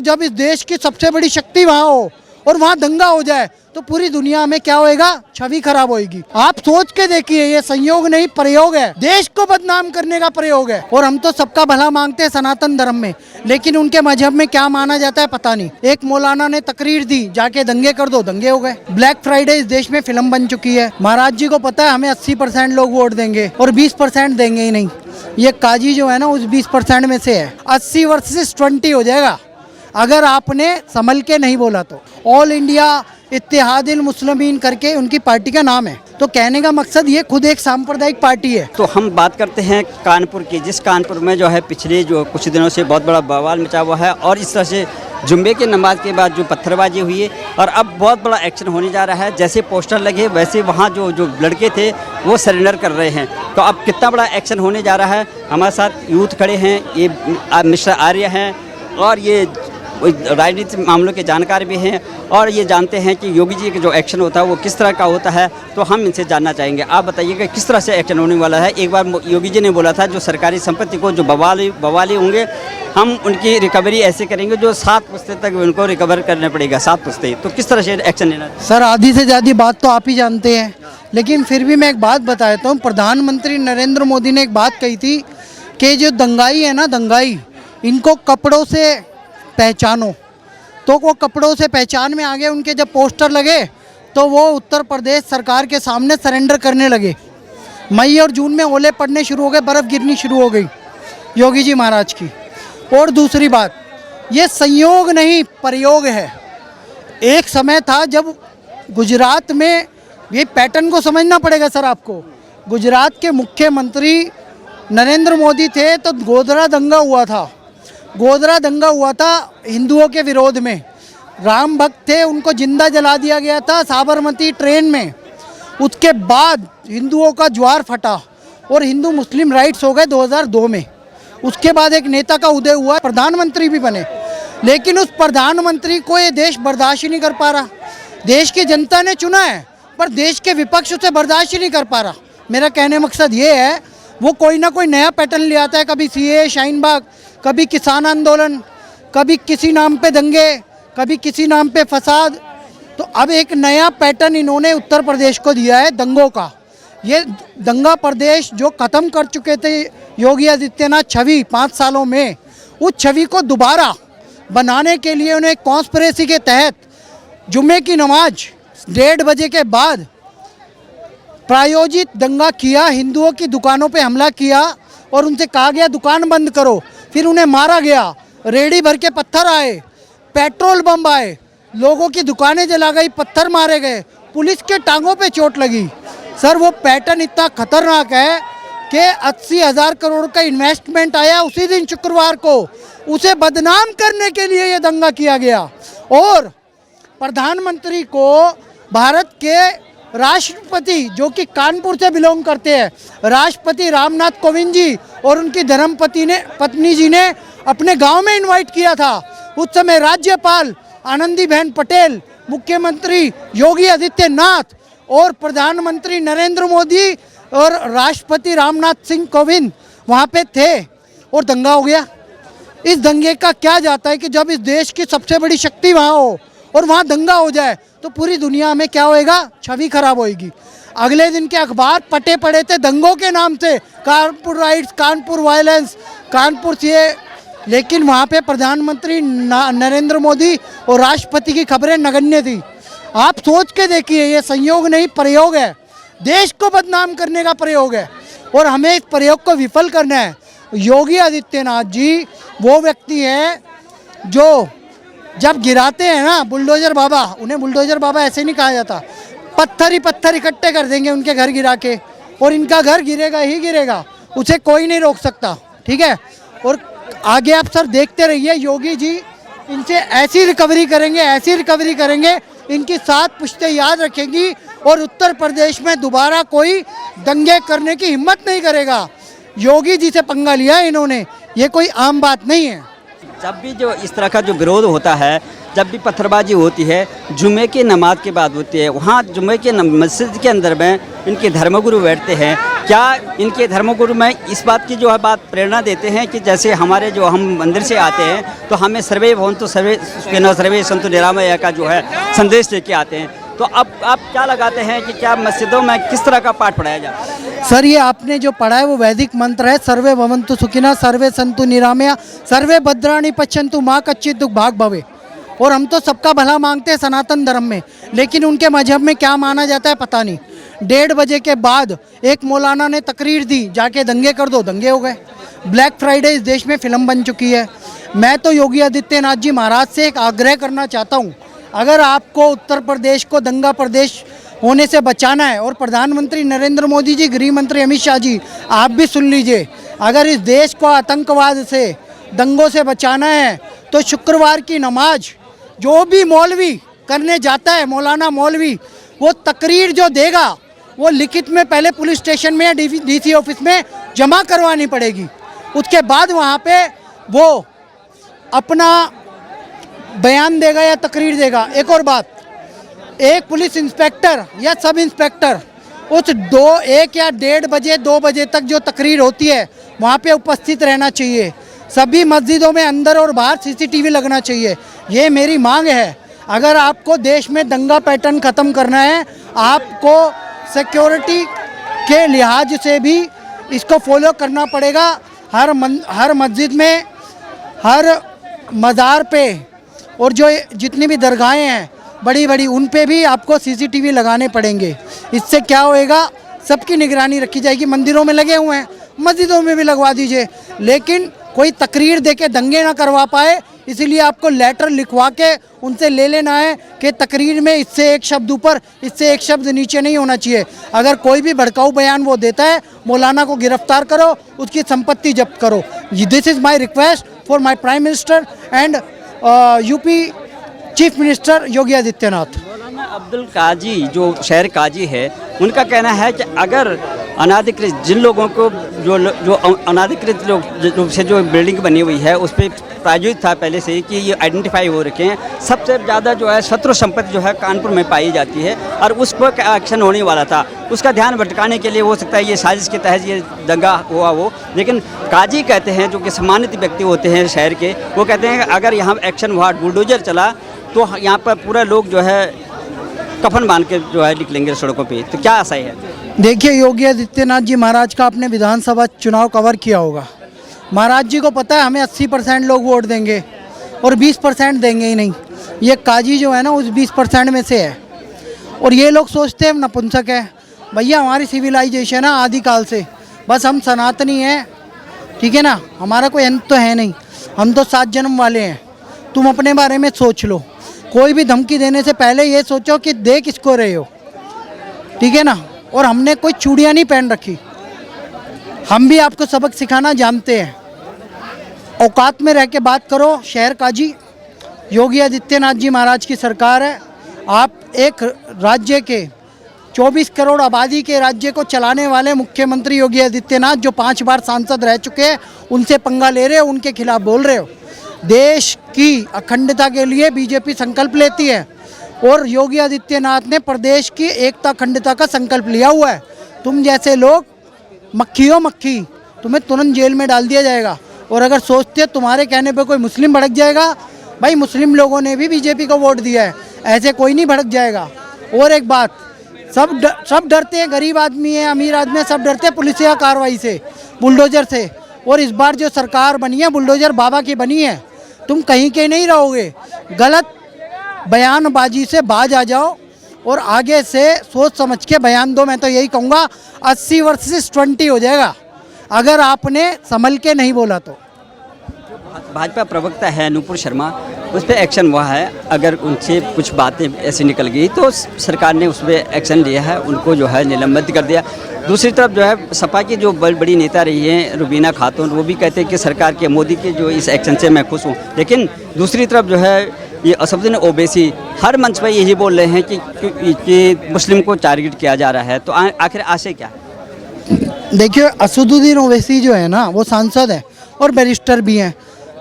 कि जब इस देश की सबसे बड़ी शक्ति वहाँ हो और वहाँ दंगा हो जाए तो पूरी दुनिया में क्या होएगा, छवि खराब होएगी। आप सोच के देखिए, ये संयोग नहीं प्रयोग है, देश को बदनाम करने का प्रयोग है। और हम तो सबका भला मांगते हैं सनातन धर्म में, लेकिन उनके मजहब में क्या माना जाता है पता नहीं। एक मौलाना ने तकरीर दी, जाके दंगे कर दो, दंगे हो गए। ब्लैक फ्राइडे इस देश में फिल्म बन चुकी है। महाराज जी को पता है हमें 80% लोग वोट देंगे और 20% देंगे ही नहीं। ये काजी जो है ना उस 20% में से है। 80 वर्सेस 20 हो जाएगा अगर आपने संभल के नहीं बोला तो। ऑल इंडिया इत्तेहादुल मुस्लिमीन करके उनकी पार्टी का नाम है। तो कहने का मकसद ये खुद एक सांप्रदायिक पार्टी है। तो हम बात करते हैं कानपुर की, जिस कानपुर में जो है पिछले जो कुछ दिनों से बहुत बड़ा बवाल मचा हुआ है और इस तरह से जुम्मे की नमाज के बाद जो पत्थरबाजी हुई है और अब बहुत बड़ा एक्शन होने जा रहा है। जैसे पोस्टर लगे वैसे वहाँ जो लड़के थे वो सरेंडर कर रहे हैं। तो अब कितना बड़ा एक्शन होने जा रहा है। हमारे साथ यूथ खड़े हैं, ये मिस्टर आर्य हैं और ये राजनीतिक मामलों के जानकार भी हैं और ये जानते हैं कि योगी जी का जो एक्शन होता है वो किस तरह का होता है। तो हम इनसे जानना चाहेंगे, आप बताइएगा किस तरह से एक्शन होने वाला है। एक बार योगी जी ने बोला था जो सरकारी संपत्ति को जो बवाली होंगे हम उनकी रिकवरी ऐसे करेंगे जो 7 पुश्ते तक उनको रिकवर करना पड़ेगा, 7 पुश्ते। तो किस तरह से एक्शन लेना है? सर आधी से ज़्यादा बात तो आप ही जानते हैं, लेकिन फिर भी मैं एक बात बताता हूँ। प्रधानमंत्री नरेंद्र मोदी ने एक बात कही थी कि जो दंगाई है ना, दंगाई, इनको कपड़ों से पहचानो। तो वो कपड़ों से पहचान में आ गए। उनके जब पोस्टर लगे तो वो उत्तर प्रदेश सरकार के सामने सरेंडर करने लगे। मई और जून में ओले पड़ने शुरू हो गए, बर्फ़ गिरनी शुरू हो गई योगी जी महाराज की। और दूसरी बात, ये संयोग नहीं प्रयोग है। एक समय था जब गुजरात में, ये पैटर्न को समझना पड़ेगा सर आपको, गुजरात के मुख्यमंत्री नरेंद्र मोदी थे तो गोधरा दंगा हुआ था। गोधरा दंगा हुआ था हिंदुओं के विरोध में। राम भक्त थे, उनको जिंदा जला दिया गया था साबरमती ट्रेन में। उसके बाद हिंदुओं का ज्वार फटा और हिंदू मुस्लिम राइट्स हो गए 2002 में। उसके बाद एक नेता का उदय हुआ, प्रधानमंत्री भी बने, लेकिन उस प्रधानमंत्री को ये देश बर्दाश्त ही नहीं कर पा रहा। देश की जनता ने चुना है पर देश के विपक्ष उसे बर्दाश्त ही नहीं कर पा रहा। मेरा कहने मकसद ये है, वो कोई ना कोई नया पैटर्न ले आता है, कभी सीए, शाहीन बाग, कभी किसान आंदोलन, कभी किसी नाम पे दंगे, कभी किसी नाम पे फसाद। तो अब एक नया पैटर्न इन्होंने उत्तर प्रदेश को दिया है दंगों का। ये दंगा प्रदेश जो ख़त्म कर चुके थे योगी आदित्यनाथ छवि 5 सालों में, उस छवि को दोबारा बनाने के लिए उन्हें कॉन्स्पिरेसी के तहत जुम्मे की नमाज 1:30 बजे के बाद प्रायोजित दंगा किया। हिंदुओं की दुकानों पे हमला किया और उनसे कहा गया दुकान बंद करो। फिर उन्हें मारा गया, रेडी भर के पत्थर आए, पेट्रोल बम आए, लोगों की दुकानें जला गई, पत्थर मारे गए, पुलिस के टांगों पे चोट लगी। सर वो पैटर्न इतना खतरनाक है कि 80,000 करोड़ का इन्वेस्टमेंट आया उसी दिन शुक्रवार को, उसे बदनाम करने के लिए ये दंगा किया गया। और प्रधानमंत्री को भारत के राष्ट्रपति जो कि कानपुर से बिलोंग करते हैं, राष्ट्रपति रामनाथ कोविंद जी और उनकी पत्नी जी ने अपने गांव में इनवाइट किया था। उस समय राज्यपाल आनंदीबेन पटेल, मुख्यमंत्री योगी आदित्यनाथ और प्रधानमंत्री नरेंद्र मोदी और राष्ट्रपति रामनाथ सिंह कोविंद वहाँ पे थे और दंगा हो गया। इस दंगे का क्या जाता है कि जब इस देश की सबसे बड़ी शक्ति वहाँ हो और वहाँ दंगा हो जाए तो पूरी दुनिया में क्या होएगा, छवि खराब होएगी। अगले दिन के अखबार पटे पड़े थे दंगों के नाम से, कानपुर राइट्स, कानपुर वायलेंस, कानपुर से, लेकिन वहाँ पे प्रधानमंत्री नरेंद्र मोदी और राष्ट्रपति की खबरें नगण्य थी। आप सोच के देखिए, ये संयोग नहीं प्रयोग है, देश को बदनाम करने का प्रयोग है और हमें इस प्रयोग को विफल करना है। योगी आदित्यनाथ जी वो व्यक्ति हैं जो जब गिराते हैं ना बुलडोजर बाबा, उन्हें बुलडोजर बाबा ऐसे नहीं कहा जाता, पत्थर ही पत्थर इकट्ठे कर देंगे उनके घर गिरा के, और इनका घर गिरेगा ही गिरेगा, उसे कोई नहीं रोक सकता। ठीक है, और आगे आप सर देखते रहिए, योगी जी इनसे ऐसी रिकवरी करेंगे, इनकी 7 पुश्तें याद रखेंगी और उत्तर प्रदेश में दोबारा कोई दंगे करने की हिम्मत नहीं करेगा। योगी जी से पंगा लिया इन्होंने, ये कोई आम बात नहीं है। जब भी जो इस तरह का जो विरोध होता है, जब भी पत्थरबाजी होती है, जुम्मे की नमाज के बाद होती है, वहाँ जुम्मे के मस्जिद के अंदर में इनके धर्मगुरु बैठते हैं, क्या इनके धर्मगुरु में इस बात की जो है बात प्रेरणा देते हैं कि जैसे हमारे जो हम मंदिर से आते हैं तो हमें सर्वे भवन्तु सर्वे सुखिनः सर्वे सन्तु निरामया का जो है संदेश लेके आते हैं, तो अब आप क्या लगाते हैं कि क्या मस्जिदों में किस तरह का पाठ पढ़ाया जाता है? सर ये आपने जो पढ़ा है वो वैदिक मंत्र है, सर्वे भवन्तु सुखिनः सर्वे सन्तु निरामया सर्वे भद्राणि पश्यन्तु माँ कच्चित् दुःख भाग् भवे। और हम तो सबका भला मांगते हैं सनातन धर्म में, लेकिन उनके मजहब में क्या माना जाता है पता नहीं। 1:30 बजे के बाद एक मौलाना ने तकरीर दी, जाके दंगे कर दो, दंगे हो गए। ब्लैक फ्राइडे इस देश में फिल्म बन चुकी है। मैं तो योगी आदित्यनाथ जी महाराज से एक आग्रह करना चाहता हूँ, अगर आपको उत्तर प्रदेश को दंगा प्रदेश होने से बचाना है, और प्रधानमंत्री नरेंद्र मोदी जी, गृह मंत्री अमित शाह जी, आप भी सुन लीजिए, अगर इस देश को आतंकवाद से दंगों से बचाना है तो शुक्रवार की नमाज जो भी मौलवी करने जाता है, मौलाना मौलवी, वो तकरीर जो देगा वो लिखित में पहले पुलिस स्टेशन में या डीसी ऑफिस में जमा करवानी पड़ेगी। उसके बाद वहाँ पे वो अपना बयान देगा या तकरीर देगा। एक और बात, एक पुलिस इंस्पेक्टर या सब इंस्पेक्टर उस 1 या 1:30 बजे 2 बजे तक जो तकरीर होती है वहाँ पे उपस्थित रहना चाहिए। सभी मस्जिदों में अंदर और बाहर सीसीटीवी लगना चाहिए। ये मेरी मांग है। अगर आपको देश में दंगा पैटर्न ख़त्म करना है, आपको सिक्योरिटी के लिहाज से भी इसको फॉलो करना पड़ेगा। हर मस्जिद में, हर मज़ार पे, और जो जितनी भी दरगाहें हैं बड़ी बड़ी, उन पे भी आपको सीसीटीवी लगाने पड़ेंगे। इससे क्या होएगा, सबकी निगरानी रखी जाएगी। मंदिरों में लगे हुए हैं, मस्जिदों में भी लगवा दीजिए, लेकिन कोई तकरीर देके दंगे ना करवा पाए, इसीलिए आपको लेटर लिखवा के उनसे ले लेना है कि तकरीर में इससे एक शब्द ऊपर, इससे एक शब्द नीचे नहीं होना चाहिए। अगर कोई भी भड़काऊ बयान वो देता है, मौलाना को गिरफ्तार करो, उसकी संपत्ति जब्त करो। This is my request for my prime minister and UP chief minister Yogi Adityanath. मौलाना अब्दुल काजी जो शहर काजी है, उनका कहना है कि अगर अनाधिकृत जिन लोगों को जो अनाधिकृत रूप से जो बिल्डिंग बनी हुई है उस पर प्रायोजित था पहले से ही कि ये आइडेंटिफाई हो रखे हैं, सबसे ज़्यादा जो है शत्रु संपत्ति जो है कानपुर में पाई जाती है और उस पर एक्शन होने वाला था। उसका ध्यान भटकाने के लिए हो सकता है ये साजिश के तहत ये दंगा हुआ हो, लेकिन काजी कहते हैं, जो कि सम्मानित व्यक्ति होते हैं शहर के, वो कहते हैं कि अगर यहाँ एक्शन हुआ, बुलडोजर चला, तो यहाँ पर पूरा लोग जो है कफन बांध के जो है निकलेंगे सड़कों पे। तो क्या ऐसा है? देखिए, योगी आदित्यनाथ जी महाराज का आपने विधानसभा चुनाव कवर किया होगा। महाराज जी को पता है हमें 80% लोग वोट देंगे और 20% देंगे ही नहीं। ये काजी जो है ना उस 20% में से है। और ये लोग सोचते हैं हम नपुंसक है। भैया, हमारी सिविलाइजेशन है आदिकाल से, बस हम सनातनी हैं, ठीक है ना, हमारा कोई अंत तो है नहीं, हम तो 7 जन्म वाले हैं। तुम अपने बारे में सोच लो, कोई भी धमकी देने से पहले ये सोचो कि दे किसको रहे हो, ठीक है ना। और हमने कोई चूड़ियाँ नहीं पहन रखी, हम भी आपको सबक सिखाना जानते हैं। औकात में रह के बात करो। शहर काजी योगी आदित्यनाथ जी महाराज की सरकार है। आप एक राज्य के 24 करोड़ आबादी के राज्य को चलाने वाले मुख्यमंत्री योगी आदित्यनाथ, जो 5 बार सांसद रह चुके हैं, उनसे पंगा ले रहे हो, उनके खिलाफ बोल रहे हो। देश की अखंडता के लिए बीजेपी संकल्प लेती है और योगी आदित्यनाथ ने प्रदेश की एकता अखंडता का संकल्प लिया हुआ है। तुम जैसे लोग मक्खी हो मक्खी, तुम्हें तुरंत जेल में डाल दिया जाएगा। और अगर सोचते तुम्हारे कहने पे कोई मुस्लिम भड़क जाएगा, भाई मुस्लिम लोगों ने भी बीजेपी को वोट दिया है, ऐसे कोई नहीं भड़क जाएगा। और एक बात, सब डरते हैं, गरीब आदमी है, अमीर आदमी है, सब डरते हैं पुलिस या कार्रवाई से, बुलडोजर से। और इस बार जो सरकार बनी है बुलडोजर बाबा की बनी है। तुम कहीं के नहीं रहोगे। गलत बयानबाजी से बाज आ जाओ और आगे से सोच समझ के बयान दो। मैं तो यही कहूँगा 80 वर्सेस 20 हो जाएगा अगर आपने संभल के नहीं बोला तो। भाजपा प्रवक्ता है नूपुर शर्मा, उस पर एक्शन हुआ है। अगर उनसे कुछ बातें ऐसी निकल गई तो सरकार ने उस पर एक्शन लिया है, उनको जो है निलंबित कर दिया। दूसरी तरफ जो है सपा की जो बड़ी नेता रही हैं रुबीना खातून, वो भी कहते हैं कि सरकार के मोदी के जो इस एक्शन से मैं खुश हूँ। लेकिन दूसरी तरफ जो है ये असदुद्दीन ओवैसी हर मंच पर यही बोल रहे हैं कि मुस्लिम को टारगेट किया जा रहा है। तो आखिर आशय क्या है? देखिए, असदुद्दीन ओवैसी जो है ना वो सांसद है और बैरिस्टर भी हैं।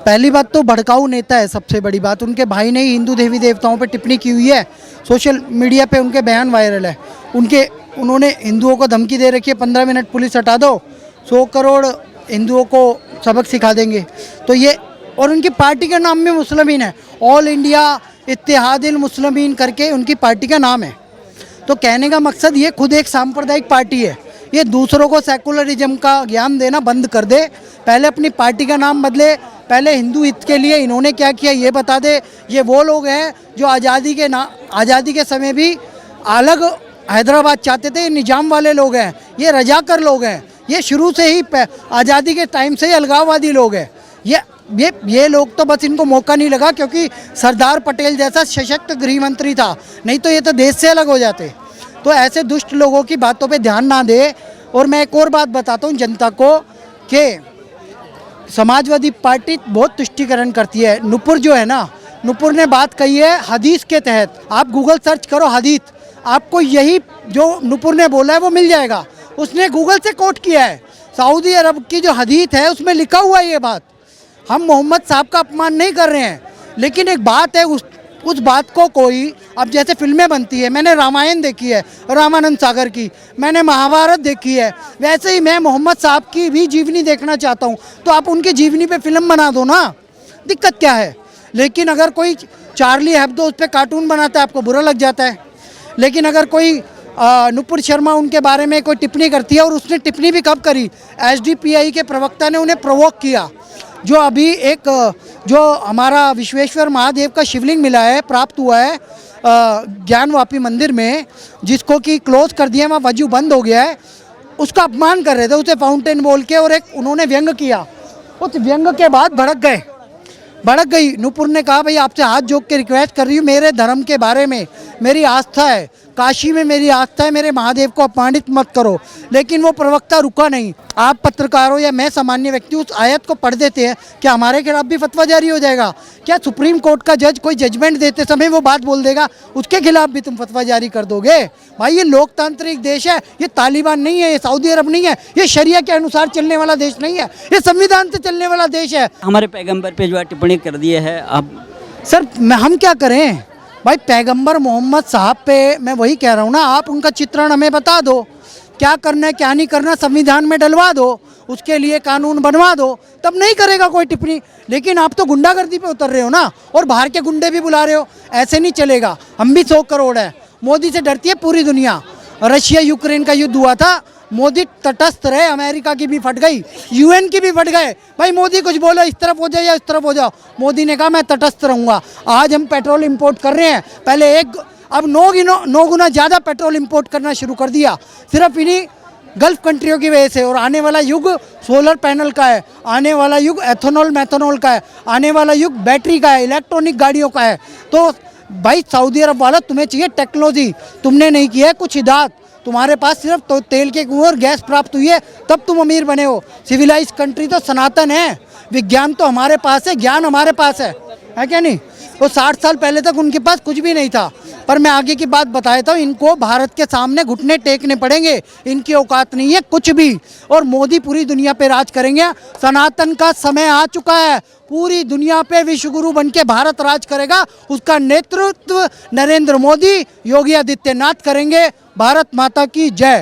पहली बात तो भड़काऊ नेता है। सबसे बड़ी बात, उनके भाई ने ही हिंदू देवी देवताओं पर टिप्पणी की हुई है, सोशल मीडिया पे उनके बयान वायरल है। उनके उन्होंने हिंदुओं को धमकी दे रखी है 15 मिनट पुलिस हटा दो, 100 करोड़ हिंदुओं को सबक सिखा देंगे। तो ये, और उनकी पार्टी का नाम भी मुस्लिमीन है, ऑल इंडिया इत्तेहादिल मुस्लिमीन करके उनकी पार्टी का नाम है। तो कहने का मकसद ये खुद एक सांप्रदायिक पार्टी है, ये दूसरों को सेकुलरिज्म का ज्ञान देना बंद कर दे, पहले अपनी पार्टी का नाम बदले, पहले हिंदू हित के लिए इन्होंने क्या किया ये बता दे। ये वो लोग हैं जो आज़ादी के समय भी अलग हैदराबाद चाहते थे, ये निजाम वाले लोग हैं, ये रजाकर लोग हैं, ये शुरू से ही आज़ादी के टाइम से ही अलगाववादी लोग हैं। ये लोग तो बस इनको मौका नहीं लगा क्योंकि सरदार पटेल जैसा सशक्त गृह मंत्री था, नहीं तो ये तो देश से अलग हो जाते। तो ऐसे दुष्ट लोगों की बातों पे ध्यान ना दे। और मैं एक और बात बताता हूँ जनता को कि समाजवादी पार्टी बहुत तुष्टिकरण करती है। नुपुर जो है ना, नुपुर ने बात कही है हदीस के तहत, आप गूगल सर्च करो हदीस, आपको यही जो नुपुर ने बोला है वो मिल जाएगा। उसने गूगल से कोट किया है, सऊदी अरब की जो हदीस है उसमें लिखा हुआ है ये बात। हम मोहम्मद साहब का अपमान नहीं कर रहे हैं, लेकिन एक बात है, उस बात को कोई, अब जैसे फिल्में बनती है, मैंने रामायण देखी है रामानंद सागर की, मैंने महाभारत देखी है, वैसे ही मैं मोहम्मद साहब की भी जीवनी देखना चाहता हूँ। तो आप उनकी जीवनी पे फिल्म बना दो ना, दिक्कत क्या है। लेकिन अगर कोई चार्ली हेब्डो उस पर कार्टून बनाता है आपको बुरा लग जाता है। लेकिन अगर कोई नुपुर शर्मा उनके बारे में कोई टिप्पणी करती है, और उसने टिप्पणी भी कब करी, एसडीपीआई के प्रवक्ता ने उन्हें प्रोवोक किया। जो अभी एक जो हमारा विश्वेश्वर महादेव का शिवलिंग मिला है, प्राप्त हुआ है ज्ञानवापी मंदिर में, जिसको कि क्लोज कर दिया, वहाँ वजू बंद हो गया है, उसका अपमान कर रहे थे, उसे फाउंटेन बोल के, और एक उन्होंने व्यंग किया। उस व्यंग के बाद भड़क गई नुपुर ने कहा भाई आपसे हाथ जोड़ के रिक्वेस्ट कर रही हूँ, मेरे धर्म के बारे में मेरी आस्था है, काशी में मेरी आस्था है, मेरे महादेव को अपमानित मत करो। लेकिन वो प्रवक्ता रुका नहीं। आप पत्रकारों या मैं सामान्य व्यक्ति उस आयत को पढ़ देते हैं, क्या हमारे खिलाफ भी फतवा जारी हो जाएगा? क्या सुप्रीम कोर्ट का जज कोई जजमेंट देते समय वो बात बोल देगा, उसके खिलाफ भी तुम फतवा जारी कर दोगे? भाई ये लोकतांत्रिक देश है, ये तालिबान नहीं है, ये सऊदी अरब नहीं है, ये शरिया के अनुसार चलने वाला देश नहीं है, ये संविधान से चलने वाला देश है। हमारे पैगंबर पे जो है टिप्पणी कर दी है, अब सर हम क्या करें भाई, पैगंबर मोहम्मद साहब पे मैं वही कह रहा हूँ ना, आप उनका चित्रण हमें बता दो, क्या करना है क्या नहीं करना संविधान में डलवा दो, उसके लिए कानून बनवा दो, तब नहीं करेगा कोई टिप्पणी। लेकिन आप तो गुंडागर्दी पे उतर रहे हो ना, और बाहर के गुंडे भी बुला रहे हो, ऐसे नहीं चलेगा। हम भी 100 करोड़ है, मोदी से डरती है पूरी दुनिया। रशिया यूक्रेन का युद्ध हुआ था, मोदी तटस्थ रहे, अमेरिका की भी फट गई, यूएन की भी फट गए, भाई मोदी कुछ बोलो इस तरफ हो जाए या इस तरफ हो जाओ, मोदी ने कहा मैं तटस्थ रहूँगा। आज हम पेट्रोल इंपोर्ट कर रहे हैं, पहले अब 9 गुना ज़्यादा पेट्रोल इंपोर्ट करना शुरू कर दिया, सिर्फ इन्हीं गल्फ कंट्रियों की वजह से। और आने वाला युग सोलर पैनल का है, आने वाला युग एथेनॉल मैथेनॉल का है, आने वाला युग बैटरी का है, इलेक्ट्रॉनिक गाड़ियों का है। तो भाई सऊदी अरब वाला तुम्हें चाहिए टेक्नोलॉजी, तुमने नहीं किया है कुछ हिदायत, तुम्हारे पास सिर्फ तो तेल के कुएं और गैस प्राप्त हुई है, तब तुम अमीर बने हो। सिविलाइज कंट्री तो सनातन है, विज्ञान तो हमारे पास है, ज्ञान हमारे पास है क्या नहीं? वो 60 साल पहले तक उनके पास कुछ भी नहीं था। पर मैं आगे की बात बताता हूँ, इनको भारत के सामने घुटने टेकने पड़ेंगे, इनकी औकात नहीं है कुछ भी, और मोदी पूरी दुनिया पे राज करेंगे। सनातन का समय आ चुका है, पूरी दुनिया पे विश्वगुरु बन के भारत राज करेगा, उसका नेतृत्व नरेंद्र मोदी योगी आदित्यनाथ करेंगे। भारत माता की जय।